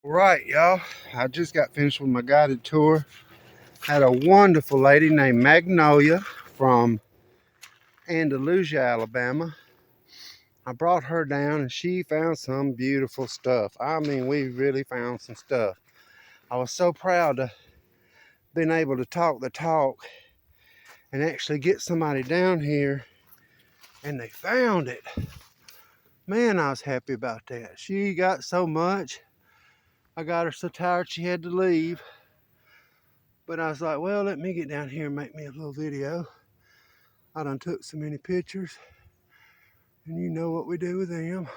Right, y'all. I just got finished with my guided tour. Had a wonderful lady named Magnolia from Andalusia, Alabama. I brought her down and she found some beautiful stuff. I mean, we really found some stuff. I was so proud to been able to talk the talk and actually get somebody down here and they found it. Man, I was happy about that. She got so much. I got her so tired she had to leave. But I was like, well, let me get down here and make me a little video. I done took so many pictures. And you know what we do with them.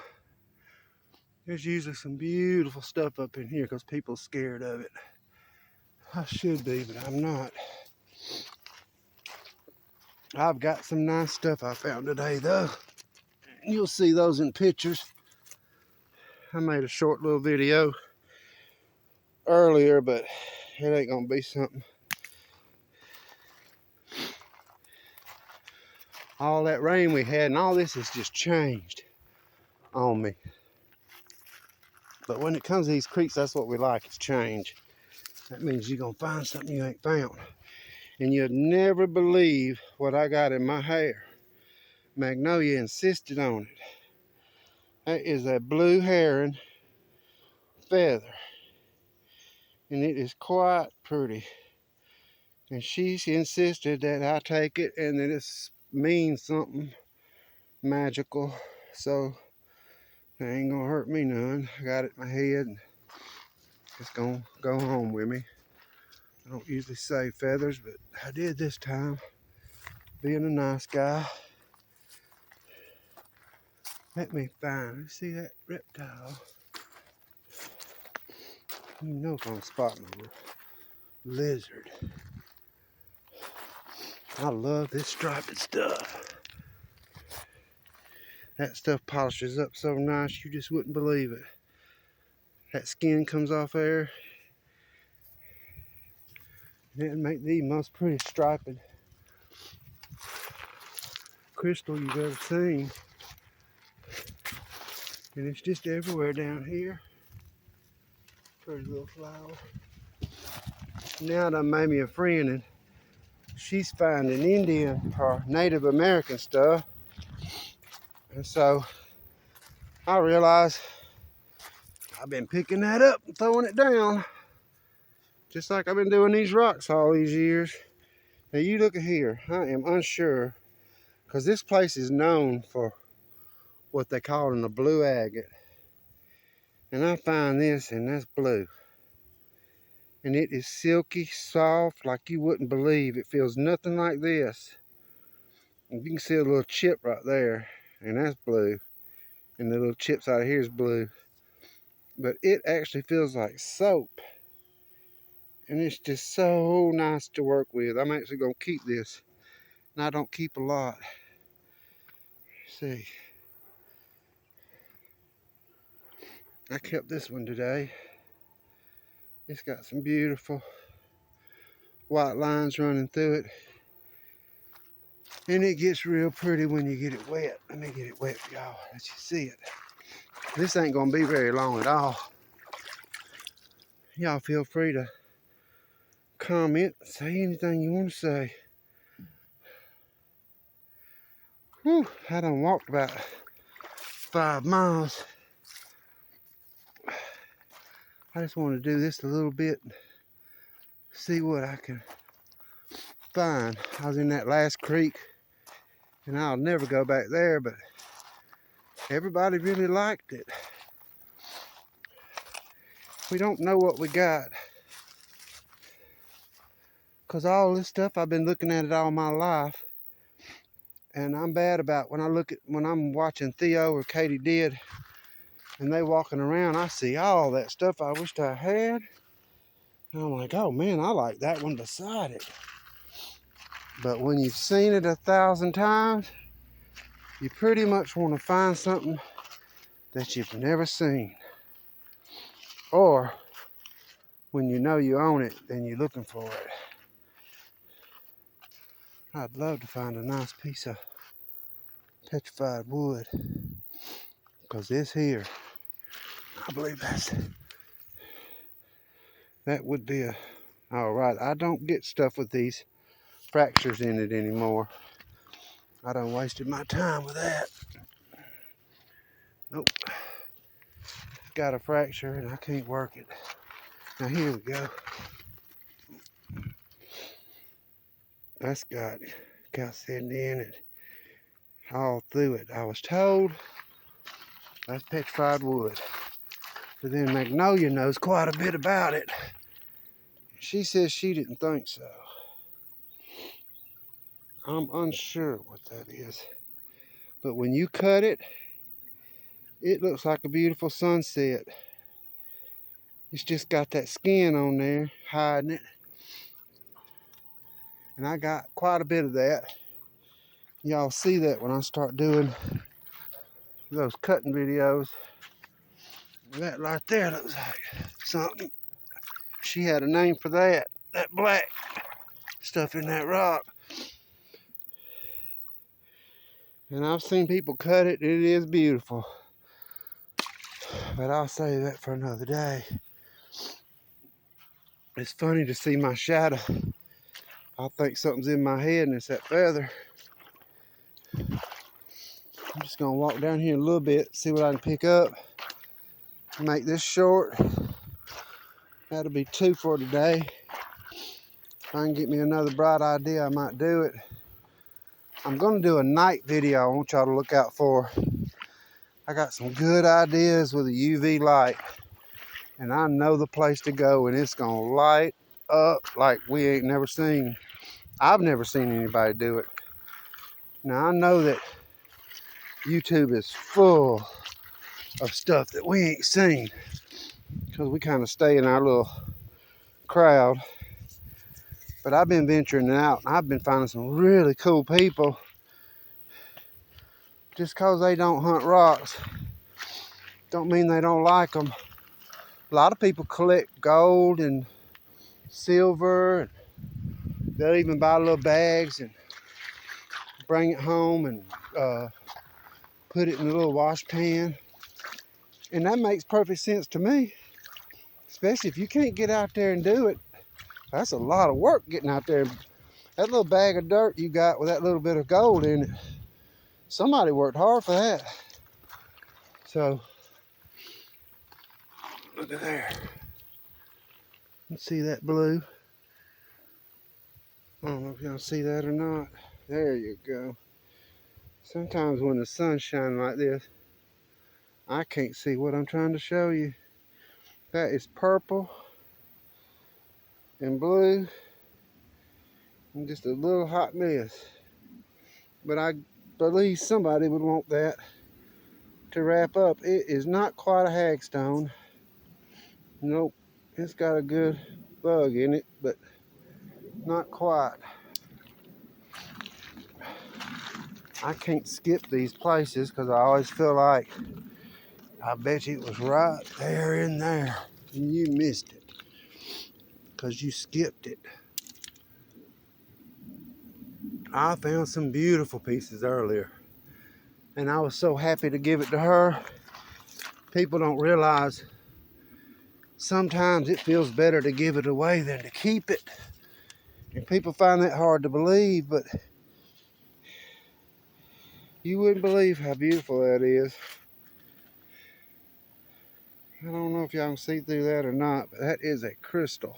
There's usually some beautiful stuff up in here because people's scared of it. I should be, but I'm not. I've got some nice stuff I found today, though. You'll see those in pictures. I made a short little video earlier, but it ain't gonna be something. All that rain we had and all this has just changed on me. But when it comes to these creeks, that's what we like, is change. That means you're gonna find something you ain't found. And you'd never believe what I got in my hair. Magnolia insisted on it. That is a blue heron feather. And it is quite pretty. And she insisted that I take it and that it means something magical. So it ain't gonna hurt me none. I got it in my head and it's gonna go home with me. I don't usually say feathers, but I did this time. Being a nice guy. Let me see that reptile. You know if I'm spotting a lizard. I love this striped stuff. That stuff polishes up so nice you just wouldn't believe it. That skin comes off there. It'd make the most pretty striped crystal you've ever seen. And it's just everywhere down here. Pretty little flower. Now that I made me a friend and she's finding Indian or Native American stuff. And so I realized I've been picking that up and throwing it down. Just like I've been doing these rocks all these years. Now you look at here, I am unsure because this place is known for what they call in the blue agate. And I find this and that's blue. And it is silky, soft, like you wouldn't believe. It feels nothing like this. And you can see a little chip right there, and that's blue. And the little chips out of here is blue. But it actually feels like soap. And it's just so nice to work with. I'm actually going to keep this. And I don't keep a lot. See. I kept this one today. It's got some beautiful white lines running through it. And it gets real pretty when you get it wet. Let me get it wet for y'all. Let you see it. This ain't going to be very long at all. Y'all feel free to comment, say anything you want to say. Whew, I done walked about 5 miles. I just want to do this a little bit, see what I can find. I was in that last creek, and I'll never go back there, but everybody really liked it. We don't know what we got, because all this stuff, I've been looking at it all my life, and I'm bad about when I'm watching Theo or Katie did, and they walking around, I see all that stuff I wished I had. And I'm like, oh man, I like that one beside it. But when you've seen it 1,000 times, you pretty much want to find something that you've never seen. Or when you know you own it, then you're looking for it. I'd love to find a nice piece of petrified wood. Because this here, I believe that's That would be all right. I don't get stuff with these fractures in it anymore. I done wasted my time with that. Nope. Got a fracture and I can't work it. Now here we go. That's got Chalcedony in it all through it. I was told that's petrified wood. But then Magnolia knows quite a bit about it. She says she didn't think so. I'm unsure what that is. But when you cut it, it looks like a beautiful sunset. It's just got that skin on there hiding it. And I got quite a bit of that. Y'all see that when I start doing those cutting videos. That right there looks like something. She had a name for that. That black stuff in that rock. And I've seen people cut it. It is beautiful. But I'll save that for another day. It's funny to see my shadow. I think something's in my head and it's that feather. I'm just gonna walk down here a little bit, see what I can pick up. Make this short. That'll be 2 for today. If I can get me another bright idea, I might do it. I'm gonna do a night video I want y'all to look out for. I got some good ideas with a UV light. And I know the place to go and it's gonna light up like we ain't never seen. I've never seen anybody do it. Now I know that YouTube is full of stuff that we ain't seen because we kind of stay in our little crowd. But I've been venturing out and I've been finding some really cool people. Just because they don't hunt rocks don't mean they don't like them. A lot of people collect gold and silver. And they'll even buy little bags and bring it home and put it in a little wash pan. And that makes perfect sense to me. Especially if you can't get out there and do it. That's a lot of work getting out there. That little bag of dirt you got with that little bit of gold in it, somebody worked hard for that. So, look at there. You see that blue? I don't know if y'all see that or not. There you go. Sometimes when the sun's shining like this, I can't see what I'm trying to show you. That is purple and blue and just a little hot mess. But I believe somebody would want that to wrap up. It is not quite a hagstone. Nope, it's got a good bug in it, but not quite. I can't skip these places because I always feel like I bet you it was right there in there and you missed it because you skipped it. I found some beautiful pieces earlier and I was so happy to give it to her. People don't realize sometimes it feels better to give it away than to keep it. And people find that hard to believe, but you wouldn't believe how beautiful that is. I don't know if y'all can see through that or not, but that is a crystal.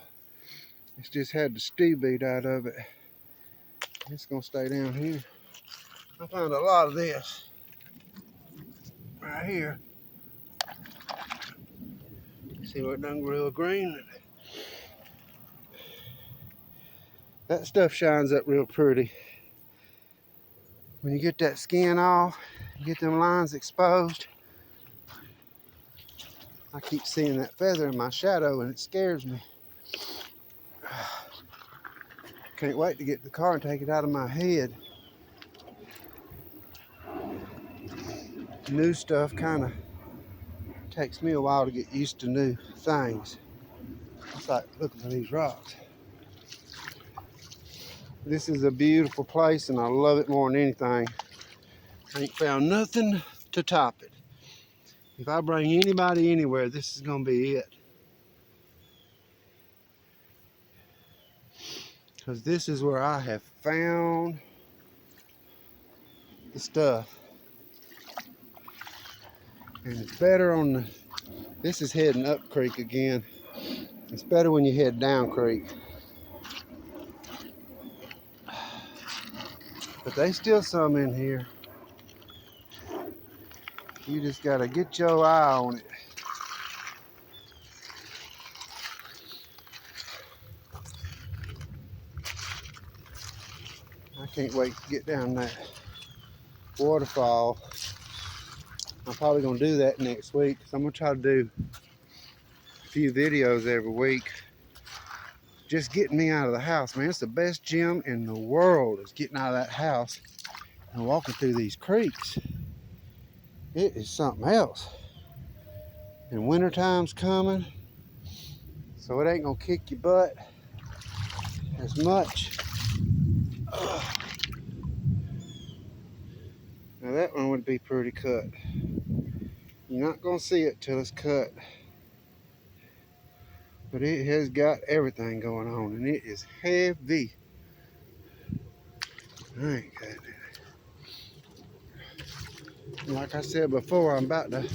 It's just had the stew beat out of it. It's gonna stay down here. I found a lot of this right here. See where it done real green? That stuff shines up real pretty. When you get that skin off, you get them lines exposed. I keep seeing that feather in my shadow and it scares me. Can't wait to get in the car and take it out of my head. New stuff kind of takes me a while to get used to new things. It's like looking for these rocks. This is a beautiful place and I love it more than anything. I ain't found nothing to top it. If I bring anybody anywhere, this is gonna be it. because this is where I have found the stuff. And it's better on the, this is heading up creek again. It's better when you head down creek. But there's still some in here. You just gotta get your eye on it. I can't wait to get down that waterfall. I'm probably gonna do that next week. So I'm gonna try to do a few videos every week. Just getting me out of the house, man. It's the best gym in the world is getting out of that house and walking through these creeks. It is something else. And wintertime's coming, so it ain't gonna kick your butt as much. Now that one would be pretty cut. You're not gonna see it till it's cut. But it has got everything going on, and it is heavy. I ain't got it. Like I said before, I'm about to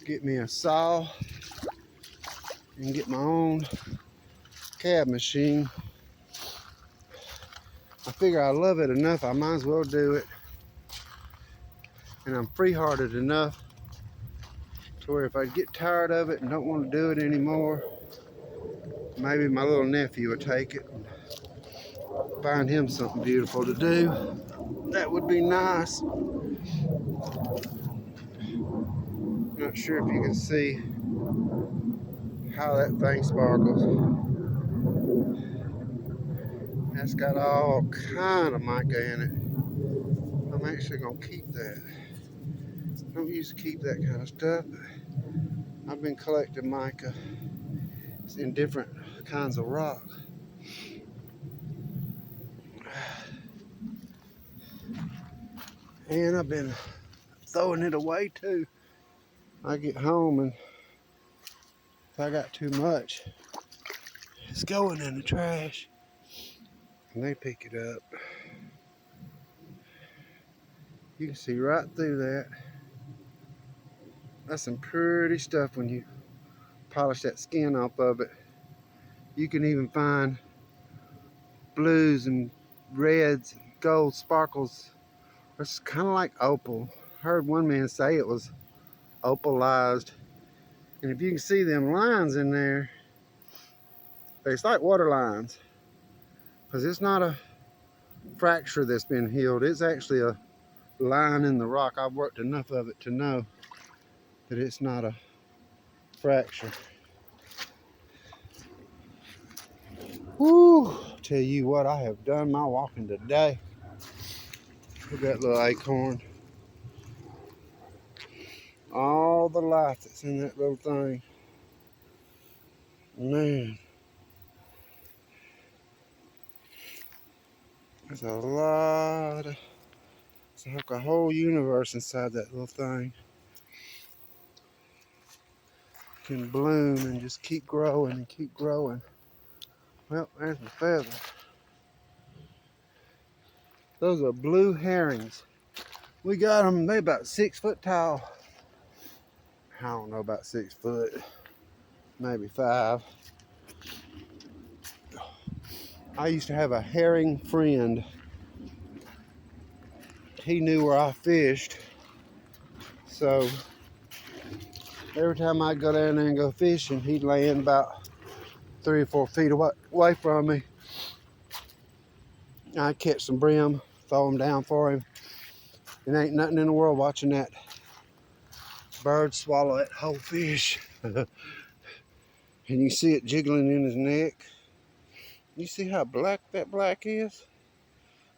get me a saw and get my own cab machine. I figure I love it enough, I might as well do it. And I'm free-hearted enough to where if I get tired of it and don't want to do it anymore, maybe my little nephew would take it and find him something beautiful to do. That would be nice. Not sure if you can see how that thing sparkles. That's got all kind of mica in it. I'm actually gonna keep that. I don't used to keep that kind of stuff. I've been collecting mica. It's in different kinds of rock. And I've been throwing it away too. I get home and if I got too much, it's going in the trash. And they pick it up. You can see right through that. That's some pretty stuff when you polish that skin off of it. You can even find blues and reds and gold sparkles. It's kind of like opal. I heard one man say it was opalized. And if you can see them lines in there, it's like water lines. Because it's not a fracture that's been healed. It's actually a line in the rock. I've worked enough of it to know that it's not a fracture. Woo! Tell you what, I have done my walking today. Look at that little acorn. All the life that's in that little thing. Man. There's a lot of, it's like a whole universe inside that little thing. Can bloom and just keep growing and keep growing. Well, there's my feather. Those are blue herons. We got them, they about 6 foot tall. I don't know, about 6 foot, maybe 5. I used to have a herring friend. He knew where I fished. So every time I'd go down there and go fishing, he'd land about 3 or 4 feet away from me. I'd catch some brim, throw them down for him. It ain't nothing in the world watching that bird swallow that whole fish. And you see it jiggling in his neck. You see how black that black is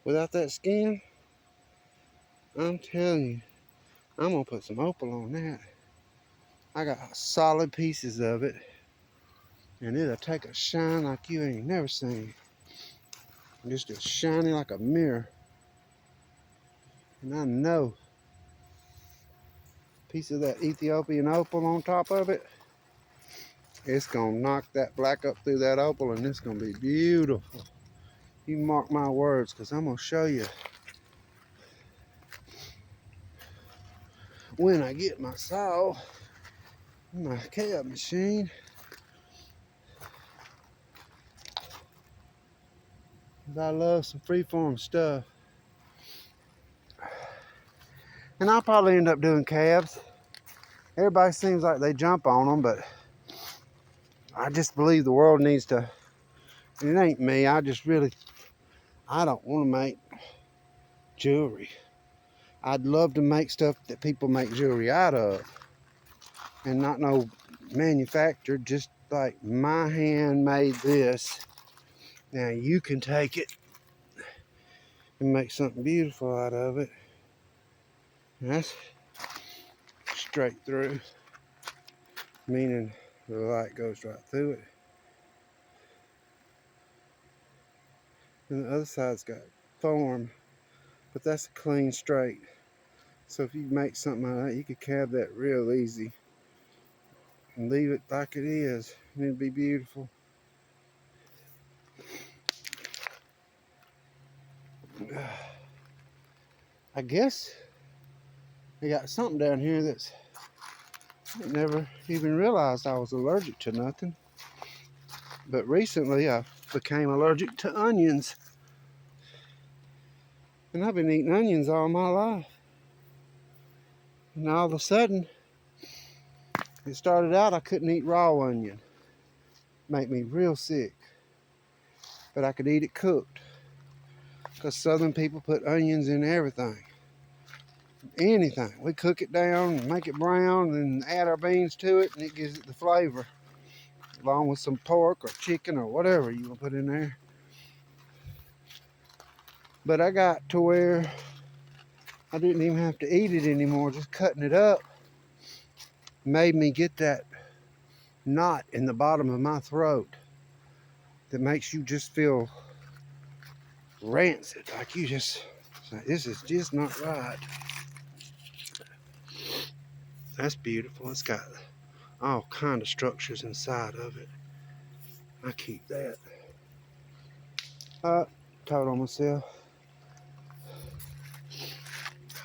without that skin? I'm telling you, I'm gonna put some opal on that. I got solid pieces of it, and it'll take a shine like you ain't never seen. Just as shiny like a mirror. And I know a piece of that Ethiopian opal on top of it, it's gonna knock that black up through that opal, and it's gonna be beautiful. You mark my words, because I'm going to show you when I get my saw, my cab machine. I love some freeform stuff. And I'll probably end up doing cabs. Everybody seems like they jump on them, but I just believe the world needs to. It ain't me. I don't want to make jewelry. I'd love to make stuff that people make jewelry out of. And not no manufactured, just like my hand made this. Now you can take it and make something beautiful out of it. And that's straight through, meaning the light goes right through it. And the other side's got form, but that's a clean straight. So if you make something out of that, you could cab that real easy and leave it like it is, and it'd be beautiful. I guess they got something down here that's I never even realized I was allergic to nothing. But recently I became allergic to onions. And I've been eating onions all my life. And all of a sudden, it started out I couldn't eat raw onion. Make me real sick. But I could eat it cooked. Because Southern people put onions in everything. Anything. We cook it down and make it brown and add our beans to it, and it gives it the flavor. Along with some pork or chicken or whatever you want to put in there. But I got to where I didn't even have to eat it anymore. Just cutting it up made me get that knot in the bottom of my throat that makes you just feel rancid. Like you just, this is just not right. That's beautiful. It's got all kind of structures inside of it. I keep that. Told on myself.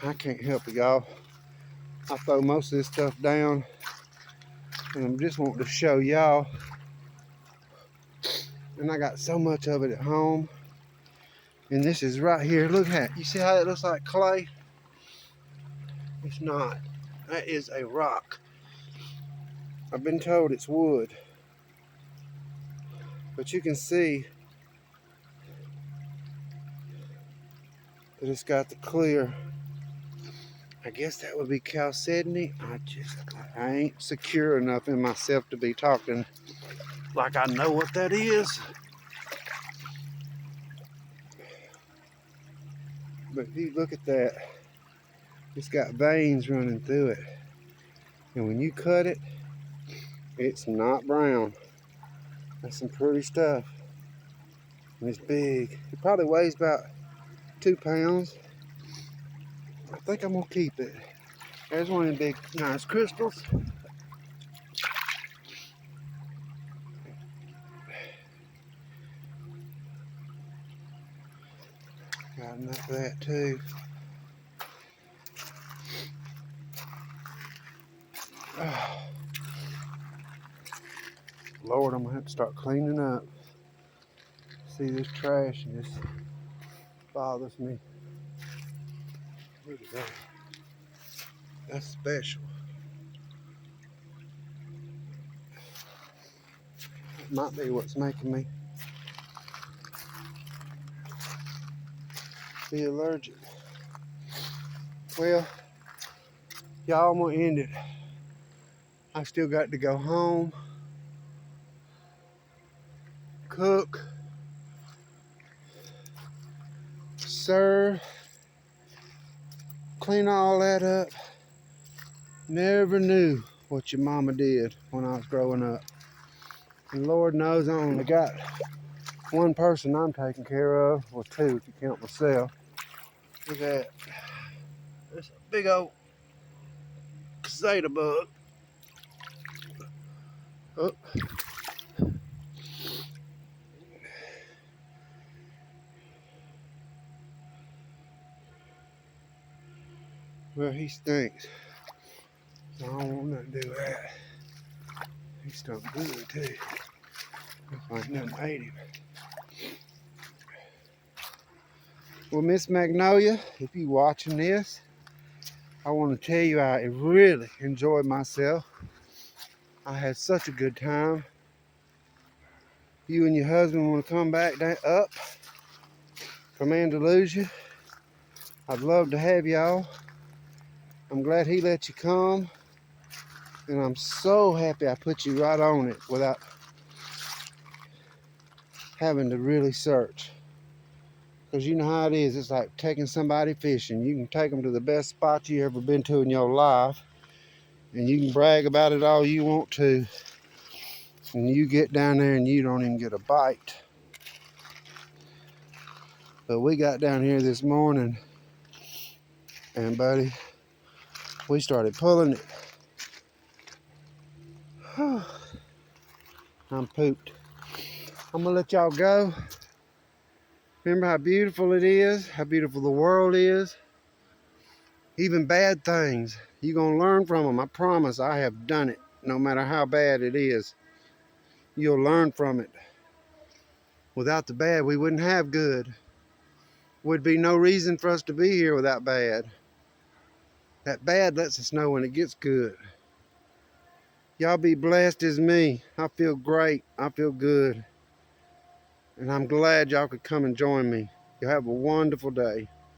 I can't help it, y'all. I throw most of this stuff down, and I'm just wanting to show y'all. And I got so much of it at home. And this is right here. Look at it. You see how it looks like clay? It's not. That is a rock. I've been told it's wood. But you can see that it's got the clear. I guess that would be Chalcedony. I ain't secure enough in myself to be talking like I know what that is. But if you look at that, it's got veins running through it. And when you cut it, it's not brown. That's some pretty stuff. And it's big. It probably weighs about 2 pounds. I think I'm gonna keep it. There's one of the big, nice crystals. Got enough of that too. Oh. Lord, I'm gonna have to start cleaning up. See this trash and this bothers me. Look at that. That's special. That might be what's making me be allergic. Well, y'all, I'm gonna end it. I still got to go home, cook, serve, clean all that up. Never knew what your mama did when I was growing up. And Lord knows I only got one person I'm taking care of, or two if you count myself. Look at that. There's a big old caseta bug. Oh. Well, he stinks. So I don't want nothing to do with that. He stunk good too. Looks like nothing ate him. Well, Miss Magnolia, if you watching this, I want to tell you I really enjoyed myself. I had such a good time. You and your husband want to come back up from Andalusia? I'd love to have y'all. I'm glad he let you come. And I'm so happy I put you right on it without having to really search. Because you know how it is. It's like taking somebody fishing. You can take them to the best spot you ever been to in your life. And you can brag about it all you want to. And you get down there and you don't even get a bite. But we got down here this morning. And buddy, we started pulling it. I'm pooped. I'm gonna let y'all go. Remember how beautiful it is, how beautiful the world is. Even bad things, you're gonna learn from them. I promise. I have done it. No matter how bad it is, you'll learn from it. Without the bad, we wouldn't have good. Would be no reason for us to be here without bad. That bad lets us know when it gets good. Y'all be blessed as me. I feel great. I feel good. And I'm glad y'all could come and join me. You have a wonderful day.